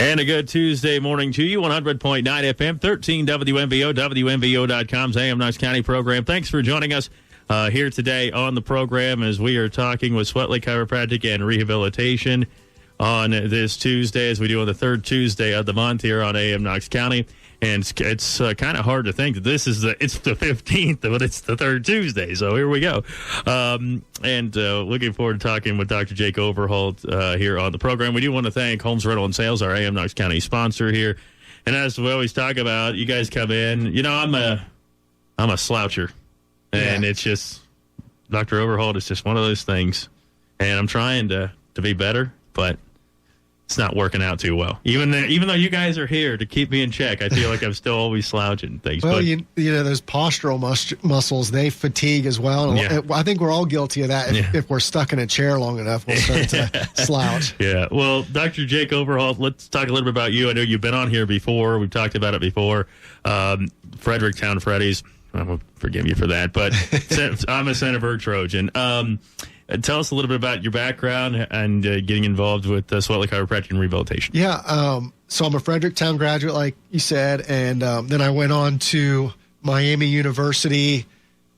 And a good Tuesday morning to you, 100.9 FM, 13 WMVO, WMVO.com's AM Knox County program. Thanks for joining us here today on the program as we are talking with Swetlic Chiropractic and Rehabilitation on this Tuesday, as we do on the third Tuesday of the month here on AM Knox County. And it's kind of hard to think that it's the 15th, but it's the third Tuesday. So here we go. And looking forward to talking with Dr. Jake Overholt here on the program. We do want to thank Holmes Rental and Sales, our AM Knox County sponsor here. And as we always talk about, you guys come in. You know, I'm a sloucher, and it's just Dr. Overholt is just one of those things. And I'm trying to be better, but it's not working out too well. Even though you guys are here to keep me in check, I feel like I'm still always slouching things. Well, but, you know, those postural muscles, they fatigue as well. And I think we're all guilty of that. If we're stuck in a chair long enough, we'll start to slouch. Yeah. Well, Dr. Jake Overholt, let's talk a little bit about you. I know you've been on here before. We've talked about it before. Fredericktown Freddy's. I will forgive you for that, but I'm a Centerburg Trojan. Tell us a little bit about your background and getting involved with Swetlic Chiropractic and Rehabilitation. Yeah, so I'm a Fredericktown graduate, like you said, and then I went on to Miami University,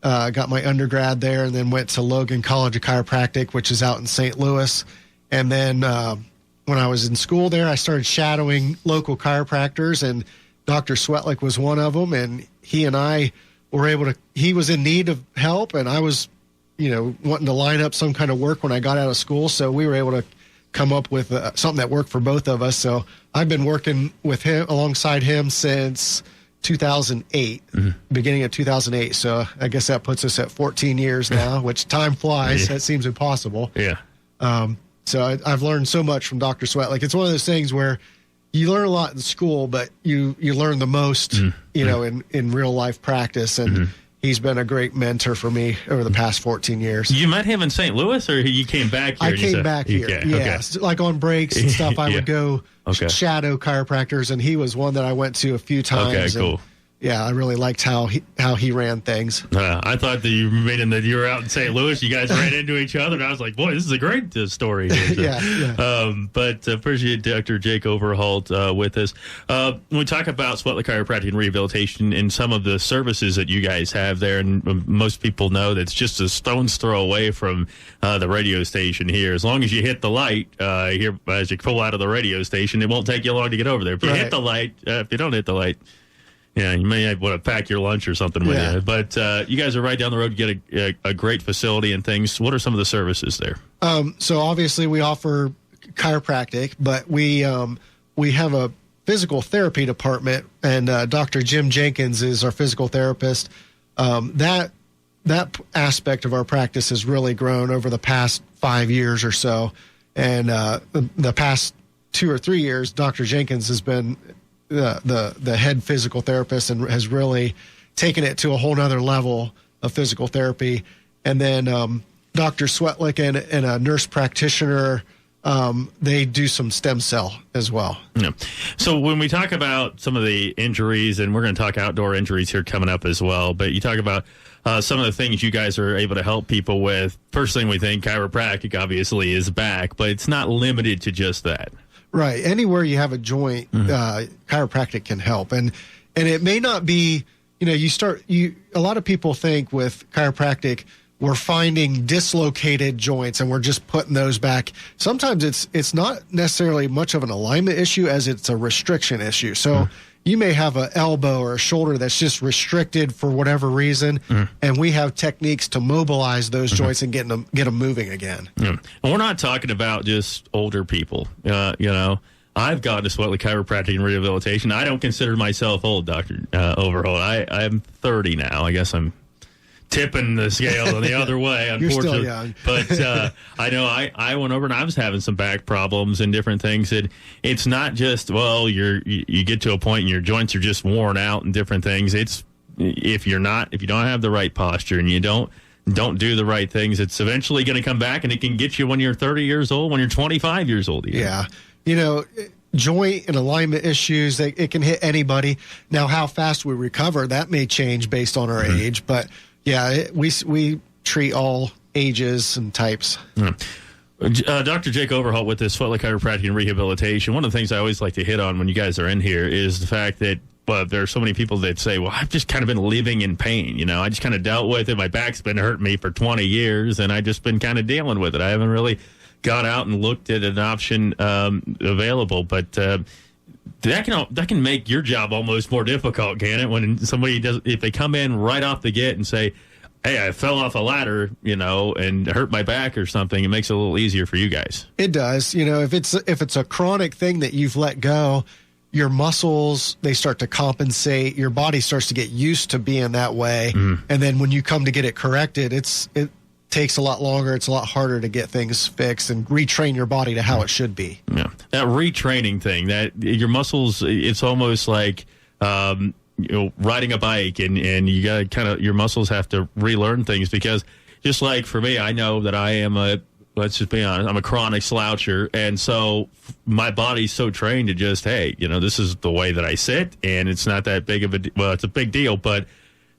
got my undergrad there, and then went to Logan College of Chiropractic, which is out in St. Louis. And then when I was in school there, I started shadowing local chiropractors, and Dr. Swetlic was one of them, and he and I were able to, he was in need of help, and I was wanting to line up some kind of work when I got out of school. So we were able to come up with something that worked for both of us. So I've been working with him, alongside him, since 2008, beginning of 2008. So I guess that puts us at 14 years now, which time flies. That seems impossible. Yeah. So I've learned so much from Dr. Swetlic. It's one of those things where you learn a lot in school, but you learn the most, in real life practice. And he's been a great mentor for me over the past 14 years. You met him in St. Louis, or you came back here? I came back here. Yeah. So, like on breaks and stuff, I would go shadow chiropractors, and he was one that I went to a few times. Okay, cool. Yeah, I really liked how he ran things. I thought that you were out in St. Louis. You guys ran into each other, and I was like, boy, this is a great story here. So, but appreciate Dr. Jake Overholt with us. When we talk about Swetlic Chiropractic and Rehabilitation and some of the services that you guys have there, and most people know that's just a stone's throw away from the radio station here. As long as you hit the light here as you pull out of the radio station, it won't take you long to get over there. If you hit the light, if you don't hit the light, you may want to pack your lunch or something with you. But you guys are right down the road to get a great facility and things. What are some of the services there? So obviously we offer chiropractic, but we have a physical therapy department, and Dr. Jim Jenkins is our physical therapist. That aspect of our practice has really grown over the past 5 years or so. And the past 2 or 3 years, Dr. Jenkins has been the head physical therapist and has really taken it to a whole nother level of physical therapy. And then Dr. Swetlic and a nurse practitioner, they do some stem cell as well. Yeah. So when we talk about some of the injuries, and we're going to talk outdoor injuries here coming up as well, but you talk about some of the things you guys are able to help people with. First thing we think, chiropractic obviously is back, but it's not limited to just that. Right. Anywhere you have a joint, chiropractic can help. And it may not be, a lot of people think with chiropractic, we're finding dislocated joints and we're just putting those back. Sometimes it's not necessarily much of an alignment issue as it's a restriction issue. So you may have an elbow or a shoulder that's just restricted for whatever reason, and we have techniques to mobilize those joints and get them moving again. And we're not talking about just older people. I've gone to Swetlic Chiropractic and Rehabilitation. I don't consider myself old, Dr. Overholt. I'm 30 now. I guess I'm tipping the scale the other way, unfortunately. You're still young. But I know I went over and I was having some back problems and different things. And it's not just, you get to a point and your joints are just worn out and different things. It's if you don't have the right posture and you don't do the right things, it's eventually going to come back, and it can get you when you're 30 years old, when you're 25 years old. Yeah. Joint and alignment issues, it can hit anybody. Now, how fast we recover, that may change based on our age, but yeah, we treat all ages and types. Dr. Jake Overholt with this Swetlic Chiropractic and Rehabilitation. One of the things I always like to hit on when you guys are in here is the fact that there are so many people that say, well, I've just kind of been living in pain. You know, I just kind of dealt with it. My back's been hurting me for 20 years, and I've just been kind of dealing with it. I haven't really gone out and looked at an option available, but that can make your job almost more difficult, can it? When somebody does, if they come in right off the get and say, hey, I fell off a ladder, you know, and hurt my back or something, it makes it a little easier for you guys. It does. You know, if it's a chronic thing that you've let go, your muscles, they start to compensate. Your body starts to get used to being that way. And then when you come to get it corrected, it takes a lot longer. It's a lot harder to get things fixed and retrain your body to how it should be. Yeah. That retraining thing, that your muscles, it's almost like, riding a bike and you got to your muscles have to relearn things, because just like for me, I know that I am let's just be honest, I'm a chronic sloucher. And so my body's so trained to just, hey, this is the way that I sit, and it's not that big of it's a big deal, but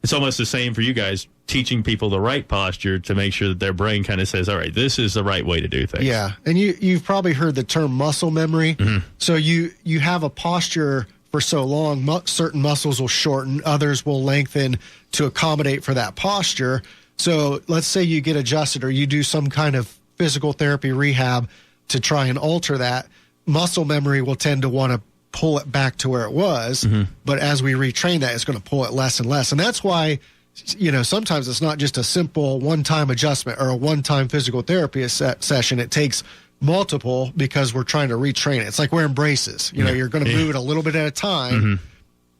it's almost the same for you guys, teaching people the right posture to make sure that their brain kind of says, all right, this is the right way to do things. Yeah. And you've probably heard the term muscle memory. So you have a posture for so long, certain muscles will shorten, others will lengthen to accommodate for that posture. So let's say you get adjusted or you do some kind of physical therapy rehab to try and alter that. Muscle memory will tend to want to pull it back to where it was. But as we retrain that, it's going to pull it less and less. And that's why, sometimes it's not just a simple one-time adjustment or a one-time physical therapy session. It takes multiple, because we're trying to retrain it. It's like wearing braces. You're going to move it a little bit at a time.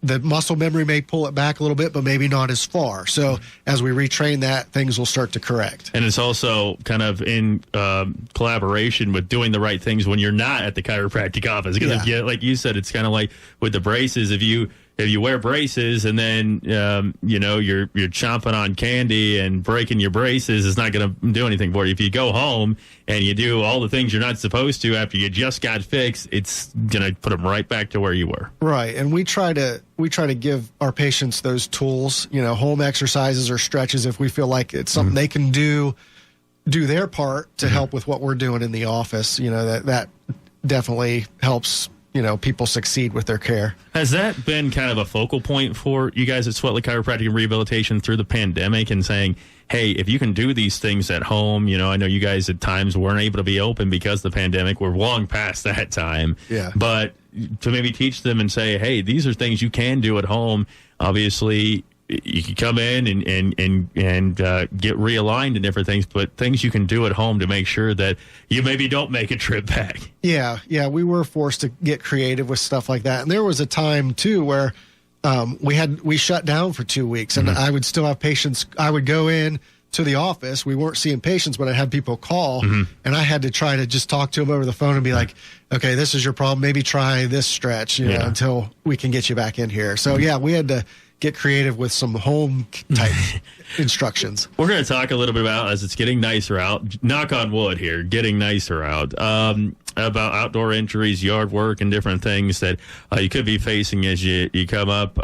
The muscle memory may pull it back a little bit, but maybe not as far. So as we retrain that, things will start to correct. And it's also kind of in collaboration with doing the right things when you're not at the chiropractic office. Because like you said, it's kind of like with the braces. If you wear braces and then you're chomping on candy and breaking your braces, it's not going to do anything for you. If you go home and you do all the things you're not supposed to after you just got fixed, it's going to put them right back to where you were. Right, and we try to give our patients those tools, home exercises or stretches if we feel like it's something they can do their part to help with what we're doing in the office. That definitely helps people succeed with their care. Has that been kind of a focal point for you guys at Swetlic Chiropractic and Rehabilitation through the pandemic, and saying, hey, if you can do these things at home, I know you guys at times weren't able to be open because of the pandemic. We're long past that time. Yeah. But to maybe teach them and say, hey, these are things you can do at home. Obviously, you can come in and get realigned and different things, but things you can do at home to make sure that you maybe don't make a trip back. Yeah, we were forced to get creative with stuff like that. And there was a time, too, where we shut down for 2 weeks, and I would still have patients. I would go in to the office. We weren't seeing patients, but I had people call, and I had to try to just talk to them over the phone and be like, okay, this is your problem. Maybe try this stretch, until we can get you back in here. So, we had to get creative with some home type instructions. We're going to talk a little bit about, as it's getting nicer out, knock on wood here, getting nicer out, about outdoor injuries, yard work, and different things that you could be facing as you come up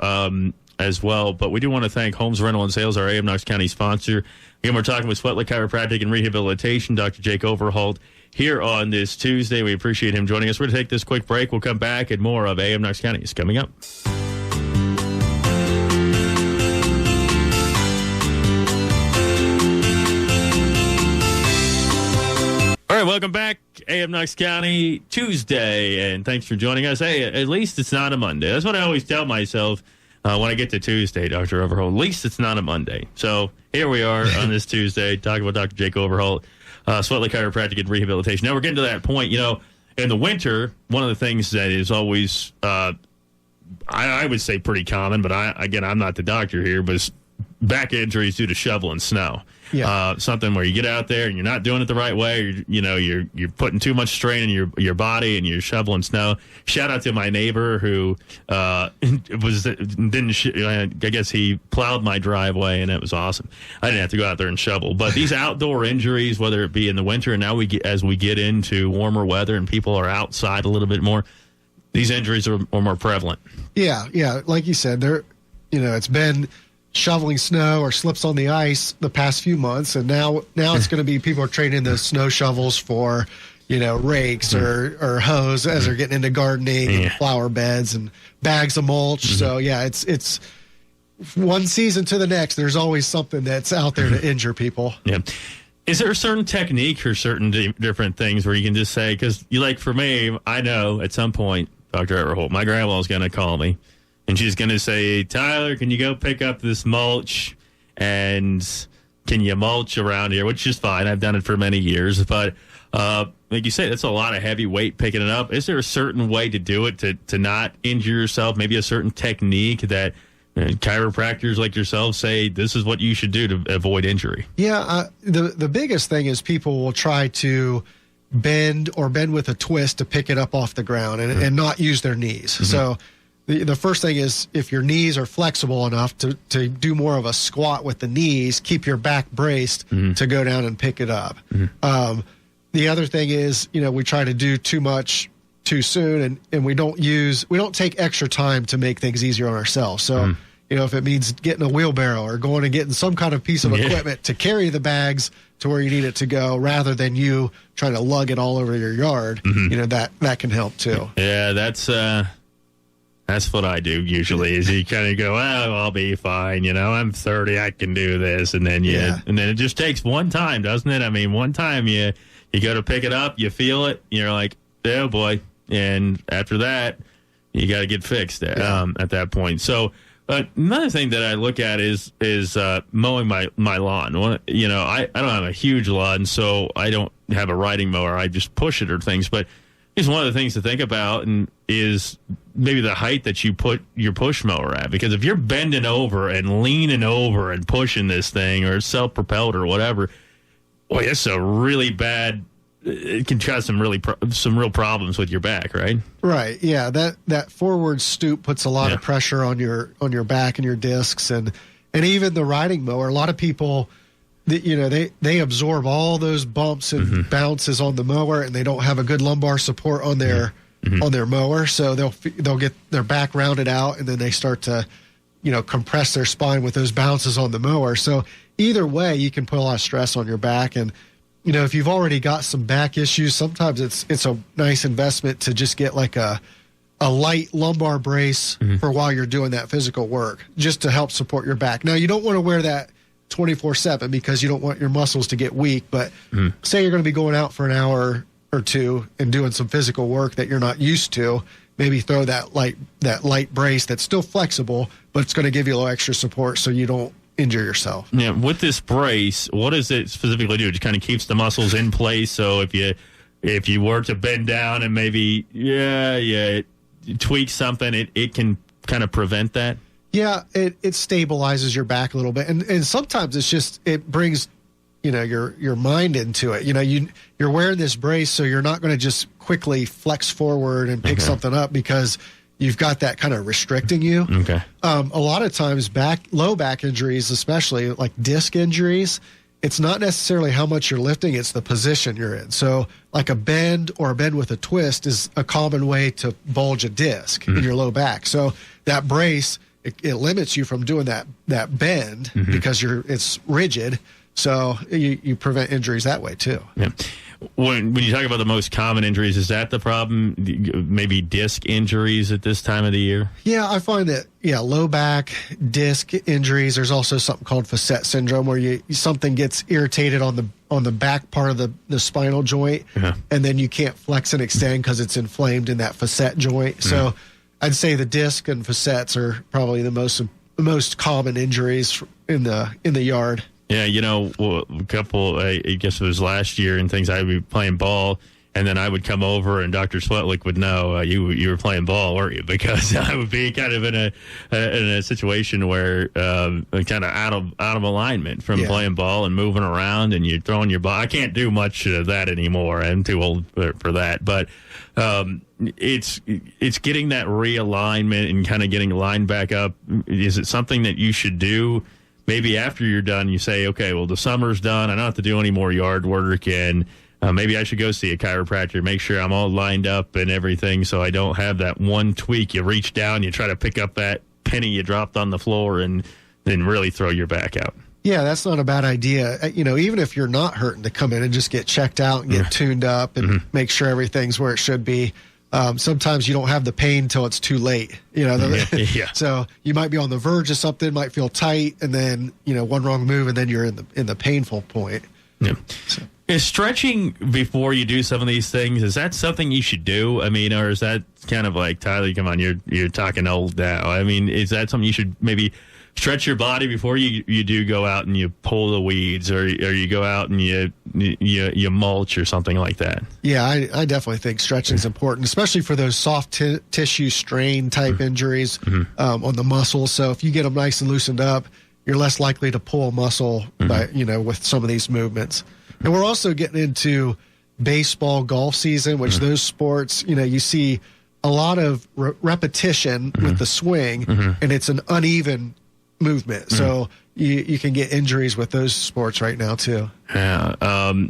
as well. But we do want to thank Homes Rental and Sales, our AM Knox County sponsor. Again, we're talking with Swetlic Chiropractic and Rehabilitation, Dr. Jake Overholt, here on this Tuesday. We appreciate him joining us. We're going to take this quick break. We'll come back, and more of AM Knox County is coming up. All right, welcome back, AM Knox County, Tuesday, and thanks for joining us. Hey, at least it's not a Monday. That's what I always tell myself when I get to Tuesday, Dr. Overholt. At least it's not a Monday. So here we are on this Tuesday, talking about Dr. Jake Overholt, Swetlic Chiropractic and Rehabilitation. Now, we're getting to that point, in the winter, one of the things that is always, I would say pretty common, but I'm not the doctor here, but back injuries due to shoveling snow. Yeah. Something where you get out there and you're not doing it the right way. You're putting too much strain in your body and you're shoveling snow. Shout out to my neighbor who I guess he plowed my driveway, and it was awesome. I didn't have to go out there and shovel. But these outdoor injuries, whether it be in the winter, and now as we get into warmer weather and people are outside a little bit more, these injuries are more prevalent. Yeah. Like you said, it's been shoveling snow or slips on the ice the past few months, and now it's going to be people are trading the snow shovels for, rakes or hoes as they're getting into gardening and flower beds and bags of mulch. So yeah, it's one season to the next. There's always something that's out there to injure people. Yeah. Is there a certain technique for certain different things where you can just say, because for me, I know at some point, Dr. Everholt, my grandma's going to call me and she's going to say, Tyler, can you go pick up this mulch and can you mulch around here? Which is fine. I've done it for many years. But like you say, that's a lot of heavy weight picking it up. Is there a certain way to do it to not injure yourself? Maybe a certain technique that chiropractors like yourself say this is what you should do to avoid injury? Yeah, the biggest thing is people will try to bend with a twist to pick it up off the ground and not use their knees. So the first thing is, if your knees are flexible enough to do more of a squat with the knees, keep your back braced to go down and pick it up. The other thing is, we try to do too much too soon, and we don't take extra time to make things easier on ourselves. So, if it means getting a wheelbarrow or going and getting some kind of piece of equipment to carry the bags to where you need it to go, rather than you trying to lug it all over your yard, that can help too. Yeah, that's what I do usually. Is you kind of go, oh, I'll be fine. I'm 30, I can do this, and then and then it just takes one time, doesn't it? I mean, one time you go to pick it up, you feel it, you're like, oh boy. And after that, you got to get fixed at that point. So another thing that I look at is mowing my lawn. I don't have a huge lawn, so I don't have a riding mower. I just push it or things. But it's one of the things to think about, and is maybe the height that you put your push mower at. Because if you're bending over and leaning over and pushing this thing, or self-propelled or whatever, boy, it's a really bad. It can cause some real problems with your back, right? Right. Yeah. That forward stoop puts a lot of pressure on your back and your discs, and even the riding mower. A lot of people, they absorb all those bumps and bounces on the mower, and they don't have a good lumbar support on their mower, so they'll get their back rounded out, and then they start to compress their spine with those bounces on the mower. So either way, you can put a lot of stress on your back. And if you've already got some back issues, sometimes it's a nice investment to just get like a light lumbar brace for while you're doing that physical work, just to help support your back. Now, you don't want to wear that 24/7 because you don't want your muscles to get weak. But say you're going to be going out for an hour or two and doing some physical work that you're not used to, maybe throw that light brace that's still flexible, but it's going to give you a little extra support so you don't injure yourself. Yeah, with this brace, what does it specifically do? It just kind of keeps the muscles in place. So if you were to bend down and maybe tweak something, it can kind of prevent that. Yeah, it stabilizes your back a little bit, and sometimes it brings your mind into it. You're wearing this brace, so you're not going to just quickly flex forward and pick something up because you've got that kind of restricting you. Okay. A lot of times low back injuries, especially like disc injuries, it's not necessarily how much you're lifting, it's the position you're in. So like a bend with a twist is a common way to bulge a disc in your low back. So that brace, it limits you from doing that bend because it's rigid. So you prevent injuries that way too. Yeah. When you talk about the most common injuries, is that the problem? Maybe disc injuries at this time of the year? Yeah, I find that, low back, disc injuries. There's also something called facet syndrome where something gets irritated on the back part of the spinal joint, and then you can't flex and extend because it's inflamed in that facet joint. So I'd say the disc and facets are probably the most common injuries in the yard. Yeah, a couple, I guess it was last year and things, I would be playing ball, and then I would come over and Dr. Swetlic would know you were playing ball, weren't you? Because I would be kind of in a situation where kind of out of alignment from playing ball and moving around, and you're throwing your ball. I can't do much of that anymore. I'm too old for that. But it's getting that realignment and kind of getting lined back up. Is it something that you should do? Maybe after you're done, you say, okay, well, the summer's done. I don't have to do any more yard work, and maybe I should go see a chiropractor, make sure I'm all lined up and everything so I don't have that one tweak. You reach down, you try to pick up that penny you dropped on the floor, and then really throw your back out. Yeah, that's not a bad idea. Even if you're not hurting, to come in and just get checked out and get tuned up and make sure everything's where it should be. Sometimes you don't have the pain till it's too late. So you might be on the verge of something, might feel tight, and then one wrong move, and then you're in the painful point. Yeah. So. Is stretching before you do some of these things, is that something you should do? I mean, or is that kind of like, Tyler, come on, you're talking old now. I mean, is that something you should maybe stretch your body before you do go out and you pull the weeds, or you go out and you mulch or something like that? Yeah, I definitely think stretching is important, especially for those soft tissue strain type injuries on the muscles. So if you get them nice and loosened up, you're less likely to pull a muscle with some of these movements. And we're also getting into baseball, golf season, which those sports, you see a lot of repetition with the swing, and it's an uneven movement. So you can get injuries with those sports right now too. Yeah,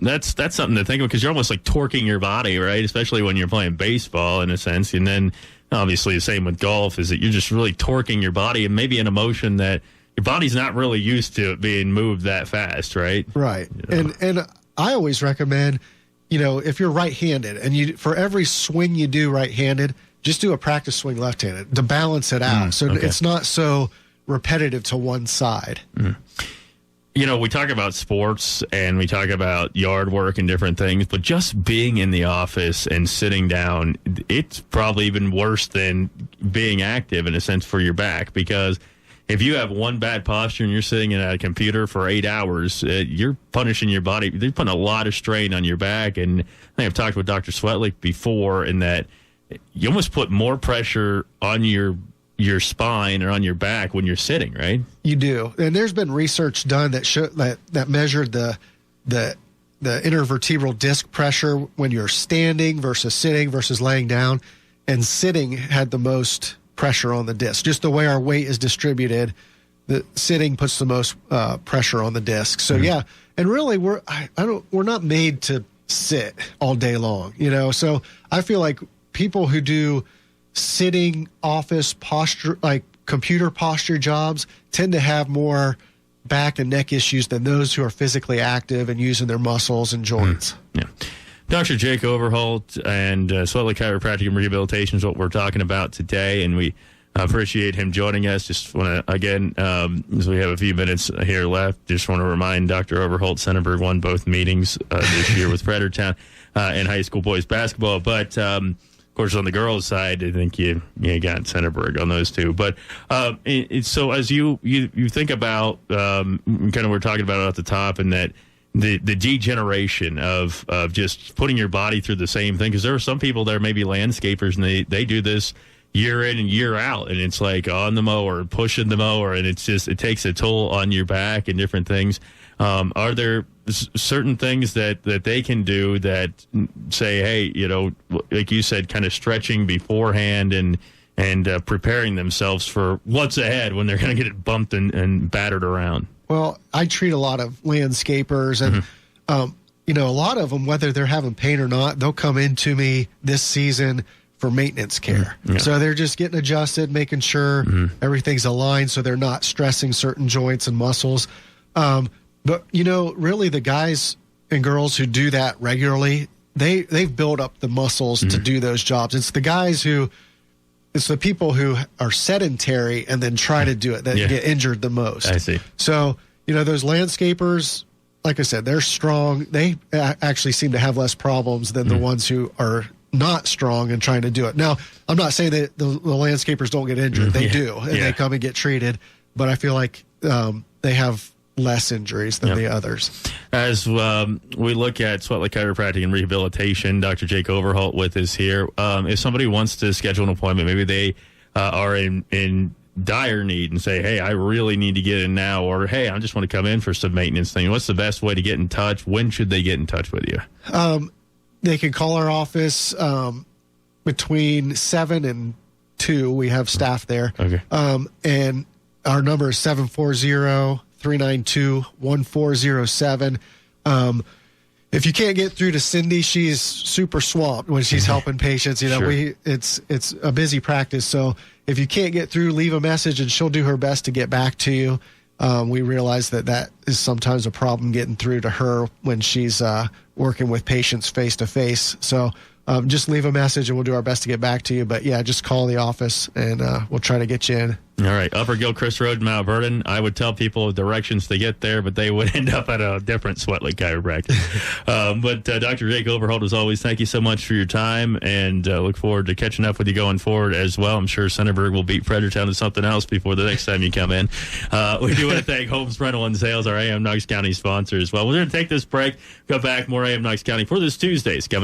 that's something to think of, because you're almost like torquing your body, right? Especially when you're playing baseball in a sense. And then obviously the same with golf is that you're just really torquing your body, and maybe in a motion that your body's not really used to being moved that fast, right? Right. And I always recommend, if you're right-handed and for every swing you do right-handed, just do a practice swing left-handed to balance it out. It's not so repetitive to one side. We talk about sports and we talk about yard work and different things, but just being in the office and sitting down, it's probably even worse than being active in a sense for your back, because if you have one bad posture and you're sitting at a computer for 8 hours, you're punishing your body. They're putting a lot of strain on your back. And I think I've talked with Dr. Swetlic before, in that you almost put more pressure on your spine or on your back when you're sitting, right? You do. And there's been research done that measured the intervertebral disc pressure when you're standing versus sitting versus laying down. And sitting had the most pressure on the disc. Just the way our weight is distributed, the sitting puts the most pressure on the disc. So yeah, and really we're not made to sit all day long, So I feel like people who do sitting office posture, like computer posture jobs, tend to have more back and neck issues than those who are physically active and using their muscles and joints. Yeah. Dr. Jake Overholt and Swetlic Chiropractic and Rehabilitation is what we're talking about today, and we appreciate him joining us. Just want to, again, as we have a few minutes here left, just want to remind Dr. Overholt, Centerburg won both meetings this year with Fredericktown in high school boys basketball. But, of course, on the girls' side, I think you got Centerburg on those two. But so as you think about, kind of we're talking about it at the top, and that the degeneration of just putting your body through the same thing, because there are some people that are maybe landscapers, and they do this year in and year out, and it's like on the mower, pushing the mower, and it takes a toll on your back and different things. Are there certain things that they can do that say, hey, like you said, kind of stretching beforehand and preparing themselves for what's ahead when they're going to get it bumped and battered around? Well, I treat a lot of landscapers, and a lot of them, whether they're having pain or not, they'll come into me this season for maintenance care. Yeah. So they're just getting adjusted, making sure everything's aligned so they're not stressing certain joints and muscles. But, really the guys and girls who do that regularly, they've built up the muscles to do those jobs. It's the people who are sedentary and then try to do it that get injured the most. I see. So, those landscapers, like I said, they're strong. They actually seem to have less problems than the ones who are not strong and trying to do it. Now, I'm not saying that the landscapers don't get injured. They do, and they come and get treated. But I feel like they have less injuries than the others. As we look at Swetlic Chiropractic and Rehabilitation, Dr. Jake Overholt with us here. If somebody wants to schedule an appointment, maybe they are in dire need and say, hey, I really need to get in now, or hey, I just want to come in for some maintenance thing. What's the best way to get in touch? When should they get in touch with you? They can call our office between 7 and 2. We have staff there. Okay. And our number is 740-392-1407. If you can't get through to Cindy, she's super swamped when she's helping patients. Sure. It's a busy practice. So if you can't get through, leave a message and she'll do her best to get back to you. we realize that is sometimes a problem getting through to her when she's working with patients face to face. So just leave a message and we'll do our best to get back to you. But yeah, just call the office and we'll try to get you in. All right, Upper Gilchrist Road, Mount Vernon. I would tell people directions to get there, but they would end up at a different Swetlic chiropractic. But Dr. Jake Overholt, as always, thank you so much for your time, and look forward to catching up with you going forward as well. I'm sure Centerburg will beat Fredericktown to something else before the next time you come in. We do want to thank Holmes Rental and Sales, our AM Knox County sponsor as well. We're going to take this break, go back, more AM Knox County for this Tuesday's coming.